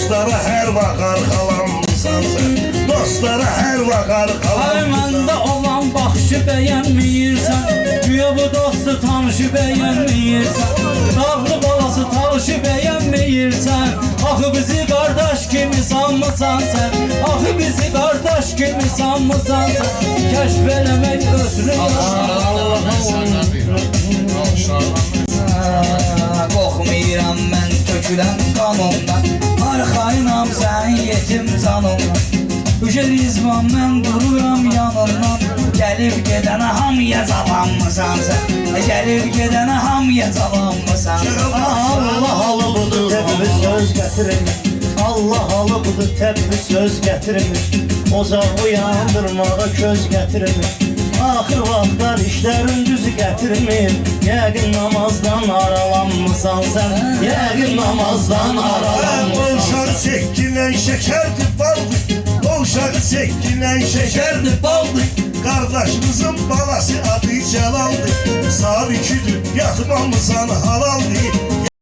Dostlara hər vaxt arxalanmısan sən. Dostlara hər vaxt arxalanmısan. Ay məndə olan baxışı bəyənməyirsən. Güya bu dostu tanışı bəyənməyirsən. Dağlı balası tanışı bəyənməyirsən. Axı bizi qardaş kimi sanmısan sən. Axı bizi qardaş kimi sanmısan sən. Kəşf eləmək ötürü qorxmayıram mən tökülən qanondan. Arxayınam sən yetim canımdan. Üjerizman mən dururam yanından. Gəlib gedənə hamıya zalanmısan sən. Gəlib gedənə hamıya zalanmısan sən. Allah halı budur təbii söz gətirmir. Allah halı budur təbii söz gətirmir. Ocaq uyandırmağa köz gətirmir. Axır vaxtlar işlərin düzü gətirmir. Yəqin namazdan aralanmısan sən. Yəqin namazdan aralanmısan sən. Uşağı çəkilən şəkərdir baldır. Uşağı çəkilən şəkərdir baldır. Qardaşımızın balası adı Cəlaldır. Saat 2'dir yatmamısan halal.